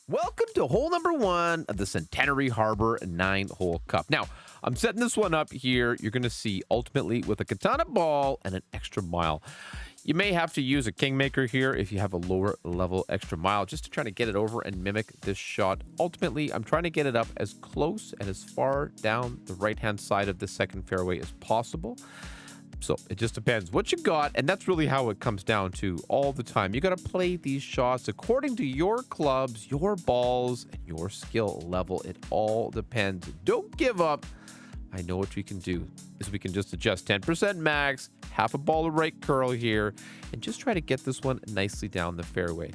Welcome to hole number 1 of the Centenary Harbour 9-hole cup. Now, I'm setting this one up here. You're going to see ultimately with a katana ball and an extra mile. You may have to use a kingmaker here if you have a lower level extra mile just to try to get it over and mimic this shot. Ultimately, I'm trying to get it up as close and as far down the right-hand side of the second fairway as possible. So it just depends what you got, and that's really how it comes down to all the time. You got to play these shots according to your clubs, your balls, and your skill level. It all depends. Don't give up. I know what we can do is we can just adjust 10% max, half a ball of right curl here, and just try to get this one nicely down the fairway.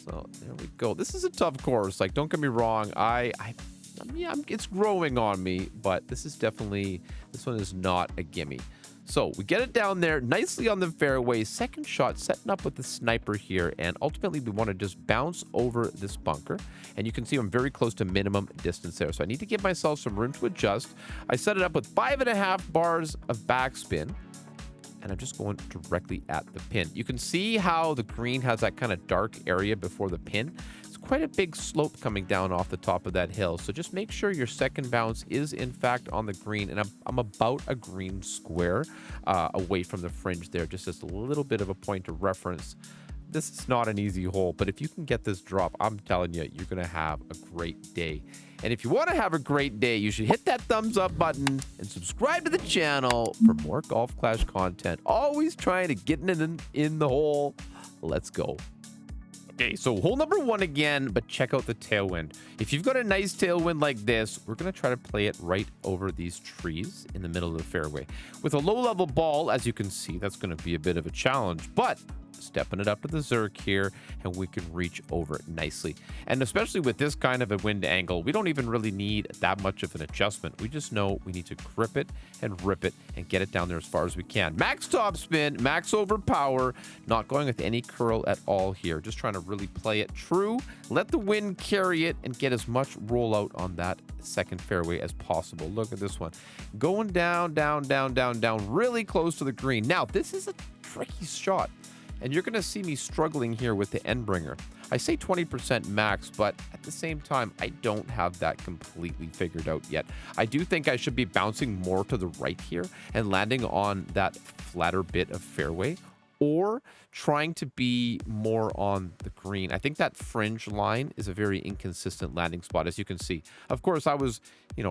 So there we go. This is a tough course. Like, don't get me wrong. It's growing on me, but this one is not a gimme. So we get it down there nicely on the fairway. Second shot, setting up with the sniper here. And ultimately, we want to just bounce over this bunker. And you can see I'm very close to minimum distance there. So I need to give myself some room to adjust. I set it up with 5.5 bars of backspin. And I'm just going directly at the pin. You can see how the green has that kind of dark area before the pin. It's quite a big slope coming down off the top of that hill. So just make sure your second bounce is in fact on the green. And I'm about a green square away from the fringe there, just as a little bit of a point of reference. This is not an easy hole, but if you can get this drop, I'm telling you, you're going to have a great day. And if you want to have a great day, you should hit that thumbs up button and subscribe to the channel for more Golf Clash content. Always trying to get it in the hole. Let's go. Okay, so hole number 1 again, but check out the tailwind. If you've got a nice tailwind like this, we're going to try to play it right over these trees in the middle of the fairway. With a low-level ball, as you can see, that's going to be a bit of a challenge, but stepping it up to the Zerk here, and we can reach over it nicely. And especially with this kind of a wind angle, we don't even really need that much of an adjustment. We just know we need to grip it and rip it and get it down there as far as we can. Max top spin, max over power, not going with any curl at all here. Just trying to really play it true, let the wind carry it, and get as much rollout on that second fairway as possible. Look at this one. Going down, down, down, down, down, really close to the green. Now, this is a tricky shot, and you're going to see me struggling here with the Endbringer. I say 20% max, but at the same time, I don't have that completely figured out yet. I do think I should be bouncing more to the right here and landing on that flatter bit of fairway, or trying to be more on the green. I think that fringe line is a very inconsistent landing spot, as you can see. Of course, I was,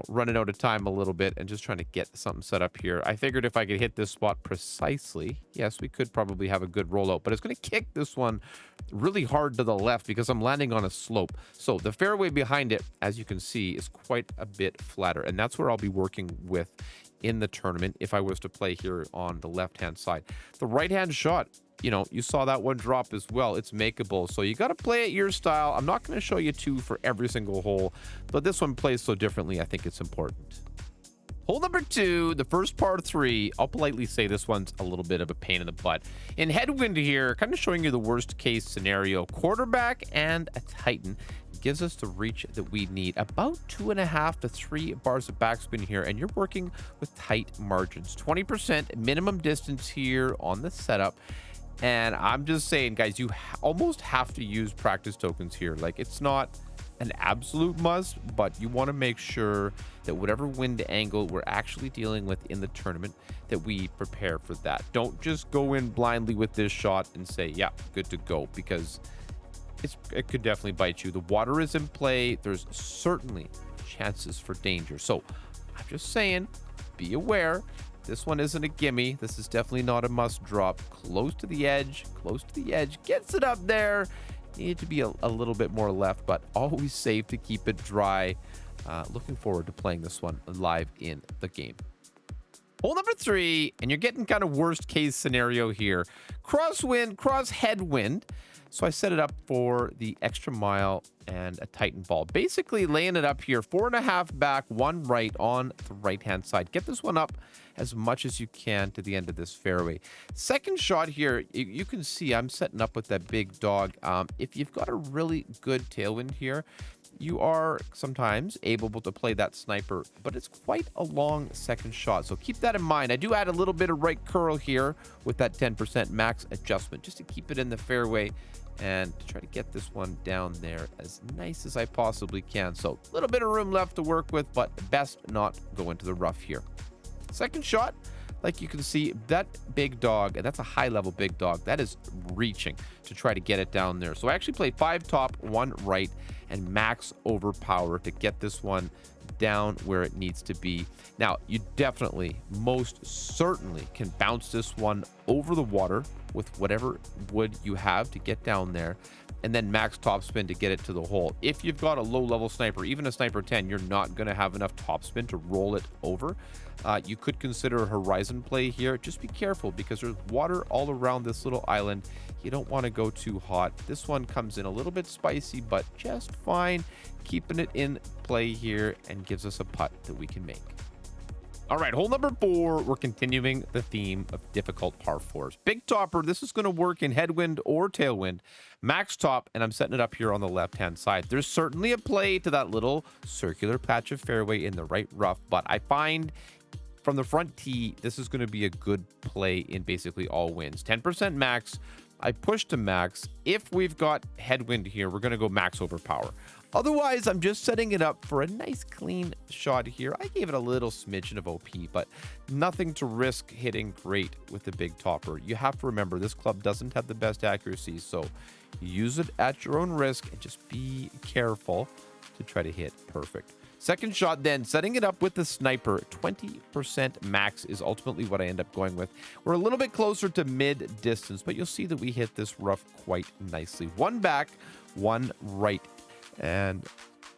running out of time a little bit and just trying to get something set up here. I figured if I could hit this spot precisely, yes, we could probably have a good rollout, but it's going to kick this one really hard to the left because I'm landing on a slope. So the fairway behind it, as you can see, is quite a bit flatter, and that's where I'll be working with in the tournament if I was to play here on the left-hand side. The right-hand shot, you saw that one drop as well. It's makeable, so you got to play it your style. I'm not going to show you 2 for every single hole, but this one plays so differently, I think it's important. Hole number 2, the first par 3. I'll politely say this one's a little bit of a pain in the butt. In Headwind here, kind of showing you the worst case scenario. Quarterback and a Titan gives us the reach that we need. About 2.5 to 3 bars of backspin here, and you're working with tight margins. 20% minimum distance here on the setup. And I'm just saying, guys, you almost have to use practice tokens here. Like, it's not an absolute must, but you want to make sure that whatever wind angle we're actually dealing with in the tournament, that we prepare for that. Don't just go in blindly with this shot and say, yeah, good to go, because it could definitely bite you. The water is in play. There's certainly chances for danger. So I'm just saying, be aware. This one isn't a gimme. This is definitely not a must drop. Close to the edge, gets it up there. Need to be a little bit more left, but always safe to keep it dry. Looking forward to playing this one live in the game. Hole number 3, and you're getting kind of worst case scenario here. Crosswind, cross headwind. So I set it up for the extra mile and a Titan ball. Basically laying it up here, 4.5 back, 1 right on the right-hand side. Get this one up as much as you can to the end of this fairway. Second shot here, you can see I'm setting up with that big dog. If you've got a really good tailwind here, you are sometimes able to play that sniper, but it's quite a long second shot. So keep that in mind. I do add a little bit of right curl here with that 10% max adjustment just to keep it in the fairway and to try to get this one down there as nice as I possibly can. So a little bit of room left to work with, but best not go into the rough here. Second shot, like you can see, that big dog, and that's a high-level big dog, that is reaching to try to get it down there. So I actually play 5 top, 1 right, and max overpower to get this one down where it needs to be. Now, you definitely, most certainly, can bounce this one over the water with whatever wood you have to get down there, and then max topspin to get it to the hole. If you've got a low-level sniper, even a sniper 10, you're not going to have enough topspin to roll it over. You could consider a horizon play here. Just be careful because there's water all around this little island. You don't want to go too hot. This one comes in a little bit spicy, but just fine. Keeping it in play here and gives us a putt that we can make. All right, hole number 4, we're continuing the theme of difficult par 4s. Big topper, this is going to work in headwind or tailwind. Max top, and I'm setting it up here on the left-hand side. There's certainly a play to that little circular patch of fairway in the right rough, but I find from the front tee, this is going to be a good play in basically all winds. 10% max. I push to max. If we've got headwind here, we're going to go max overpower. Otherwise, I'm just setting it up for a nice clean shot here. I gave it a little smidgen of OP, but nothing to risk hitting great with the big topper. You have to remember, this club doesn't have the best accuracy, so use it at your own risk and just be careful to try to hit perfect. Second shot then, setting it up with the sniper. 20% max is ultimately what I end up going with. We're a little bit closer to mid-distance, but you'll see that we hit this rough quite nicely. 1 back, 1 right. And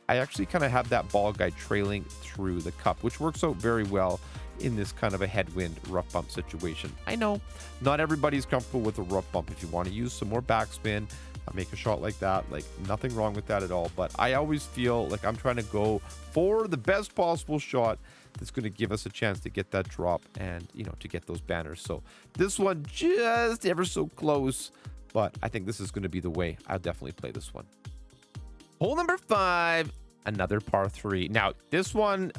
I actually kind of have that ball guide trailing through the cup, which works out very well in this kind of a headwind rough bump situation. I know not everybody's comfortable with a rough bump. If you want to use some more backspin, make a shot like that, like nothing wrong with that at all. But I always feel like I'm trying to go for the best possible shot that's going to give us a chance to get that drop and, you know, to get those banners. So this one just ever so close, but I think this is going to be the way. I'll definitely play this one. Hole number 5, another par 3. Now, this one,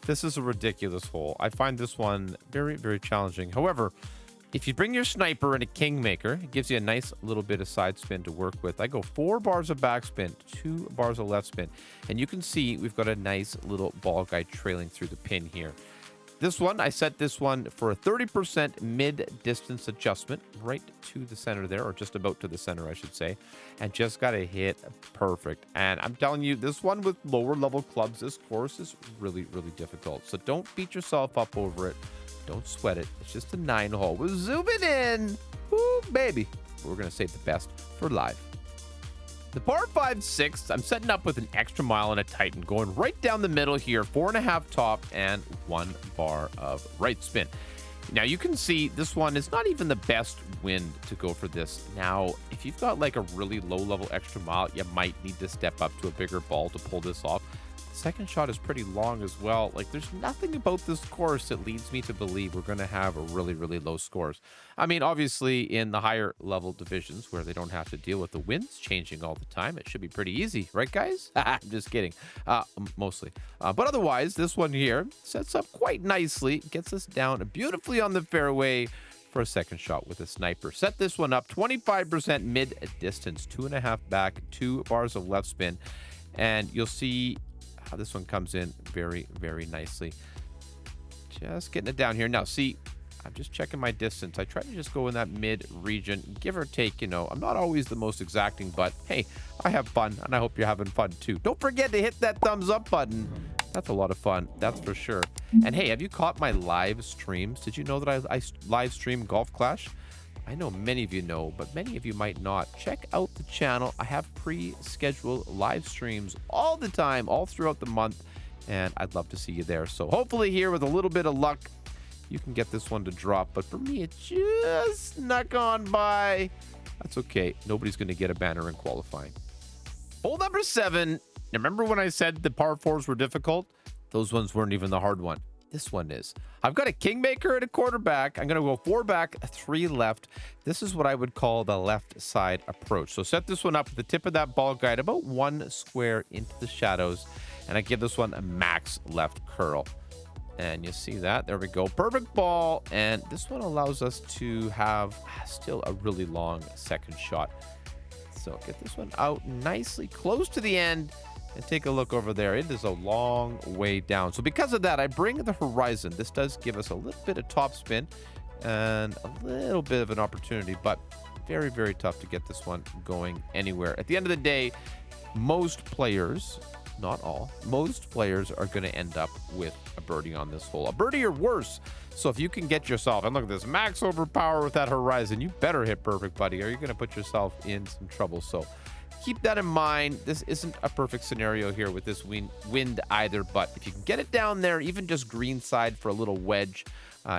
this is a ridiculous hole. I find this one very, very challenging. However, if you bring your sniper and a kingmaker, it gives you a nice little bit of side spin to work with. I go 4 bars of backspin, 2 bars of left spin, and you can see we've got a nice little ball guide trailing through the pin here. This one, I set this one for a 30% mid-distance adjustment right to the center there, or just about to the center, I should say, and just got to hit perfect. And I'm telling you, this one with lower level clubs, this course is really, really difficult. So don't beat yourself up over it. Don't sweat it. It's just a 9 hole. We're zooming in. Woo, baby. We're going to save the best for live. The par 5 6th, I'm setting up with an extra mile and a Titan, going right down the middle here, 4.5 top and 1 bar of right spin. Now you can see this one is not even the best wind to go for this. Now, if you've got like a really low level extra mile, you might need to step up to a bigger ball to pull this off. Second shot is pretty long as well. Like, there's nothing about this course that leads me to believe we're going to have a really, really low scores. I mean, obviously, in the higher level divisions where they don't have to deal with the winds changing all the time, it should be pretty easy, right, guys? I'm just kidding. Mostly. But otherwise, this one here sets up quite nicely, gets us down beautifully on the fairway for a second shot with a sniper. Set this one up 25% mid-distance, 2.5 back, 2 bars of left spin, and you'll see how this one comes in very, very nicely. Just getting it down here. Now, see, I'm just checking my distance. I try to just go in that mid region, give or take, you know. I'm not always the most exacting, but hey, I have fun, and I hope you're having fun too. Don't forget to hit that thumbs up button. That's a lot of fun, that's for sure. And hey, have you caught my live streams? Did you know that I live stream Golf Clash? I know many of you know, but many of you might not. Check out the channel. I have pre-scheduled live streams all the time, all throughout the month, and I'd love to see you there. So hopefully here, with a little bit of luck, you can get this one to drop. But for me, it just snuck on by. That's okay. Nobody's going to get a banner in qualifying. Hole number 7. Remember when I said the par 4s were difficult? Those ones weren't even the hard one. This one is. I've got a kingmaker and a quarterback. I'm going to go 4 back, 3 left. This is what I would call the left side approach. So set this one up at the tip of that ball guide, about 1 square into the shadows. And I give this one a max left curl. And you see that. There we go. Perfect ball. And this one allows us to have still a really long second shot. So get this one out nicely close to the end and take a look over there. It is a long way down. So because of that, I bring the horizon. This does give us a little bit of top spin and a little bit of an opportunity, but very, very tough to get this one going anywhere. At the end of the day, most players, not all, most players are going to end up with a birdie on this hole. A birdie or worse. So if you can get yourself, and look at this, max overpower with that horizon, you better hit perfect, buddy, or you're going to put yourself in some trouble. So keep that in mind. This isn't a perfect scenario here with this wind either, but if you can get it down there, even just green side for a little wedge,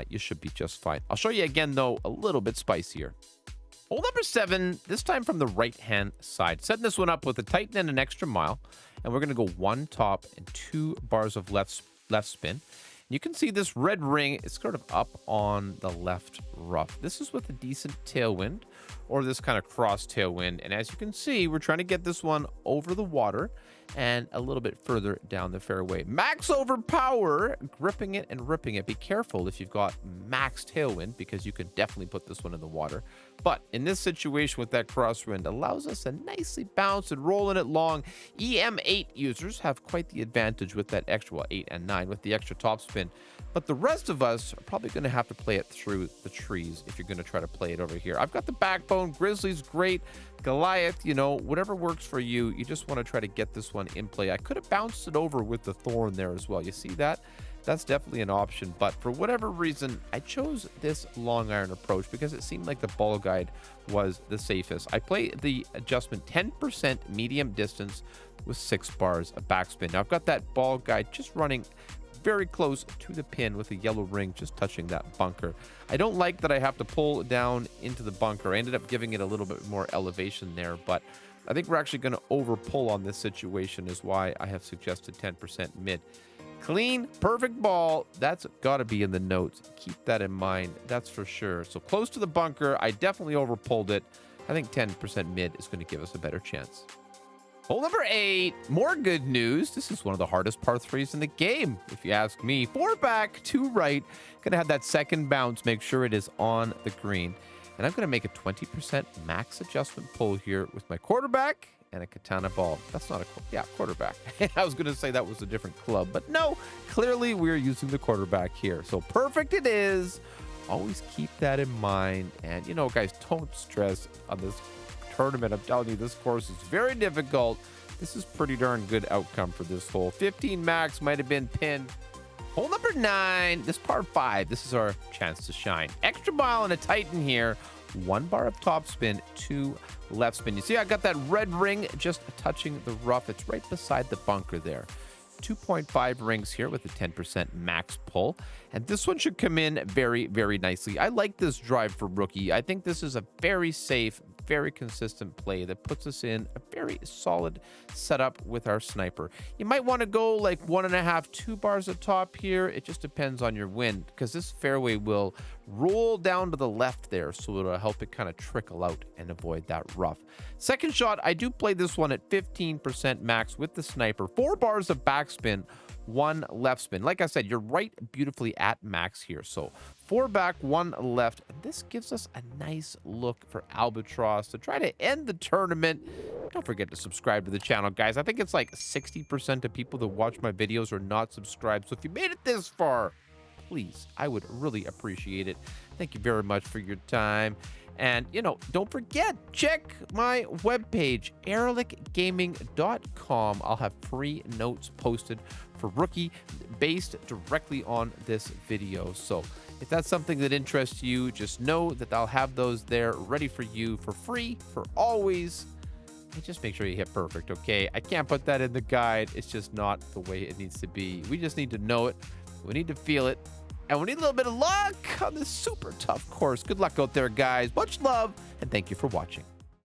you should be just fine. I'll show you again, though, a little bit spicier. Hole number 7, this time from the right-hand side. Setting this one up with a tighten and an extra mile, and we're going to go 1 top and 2 bars of left spin. You can see this red ring is sort of up on the left rough. This is with a decent tailwind, or this kind of cross tailwind. And as you can see, we're trying to get this one over the water and a little bit further down the fairway. Max overpower, gripping it and ripping it. Be careful if you've got max tailwind, because you can definitely put this one in the water. But in this situation with that crosswind, allows us to nicely bounce and rolling it long. EM8 users have quite the advantage with that extra, well, 8 and 9 with the extra topspin. But the rest of us are probably going to have to play it through the trees if you're going to try to play it over here. I've got the backbone. Grizzly's great. Goliath, you know, whatever works for you. You just want to try to get this one in play. I could have bounced it over with the thorn there as well. You see that? That's definitely an option. But for whatever reason, I chose this long iron approach because it seemed like the ball guide was the safest. I play the adjustment 10% medium distance with 6 bars of backspin. Now I've got that ball guide just running very close to the pin with a yellow ring just touching that bunker. I don't like that I have to pull down into the bunker. I ended up giving it a little bit more elevation there, but I think we're actually going to over pull on this situation, is why I have suggested 10% mid. Clean, perfect ball. That's got to be in the notes. Keep that in mind. That's for sure. So close to the bunker. I definitely over pulled it. I think 10% mid is going to give us a better chance. Hole number 8, more good news. This is one of the hardest par 3s in the game, if you ask me. 4 back, 2 right. Gonna have that second bounce, make sure it is on the green. And I'm gonna make a 20% max adjustment pull here with my quarterback and a katana ball. That's not a, quarterback. I was gonna say that was a different club, but no, clearly we're using the quarterback here. So perfect it is. Always keep that in mind. And you know, guys, don't stress on this tournament. I'm telling you, this course is very difficult. This is pretty darn good outcome for this hole. 15 max might have been pinned. Hole number 9, this par 5. This is our chance to shine. Extra mile and a tighten here. 1 bar of top spin, 2 left spin. You see, I got that red ring just touching the rough. It's right beside the bunker there. 2.5 rings here with a 10% max pull. And this one should come in very, very nicely. I like this drive for rookie. I think this is a very safe, very consistent play that puts us in a very solid setup with our sniper. You might want to go like 1.5, 2 bars of top here. It just depends on your wind, because this fairway will roll down to the left there, so it'll help it kind of trickle out and avoid that rough. Second shot, I do play this one at 15% max with the sniper. 4 bars of backspin, 1 left spin. Like I said, you're right beautifully at max here. So 4 back, 1 left. And this gives us a nice look for Albatross to try to end the tournament. Don't forget to subscribe to the channel, guys. I think it's like 60% of people that watch my videos are not subscribed. So if you made it this far, please, I would really appreciate it. Thank you very much for your time. And, you know, don't forget, check my webpage, erelicgaming.com. I'll have free notes posted for rookie based directly on this video. So if that's something that interests you, just know that I'll have those there ready for you for free, for always. And just make sure you hit perfect, okay? I can't put that in the guide. It's just not the way it needs to be. We just need to know it. We need to feel it. And we need a little bit of luck on this super tough course. Good luck out there, guys. Much love, and thank you for watching.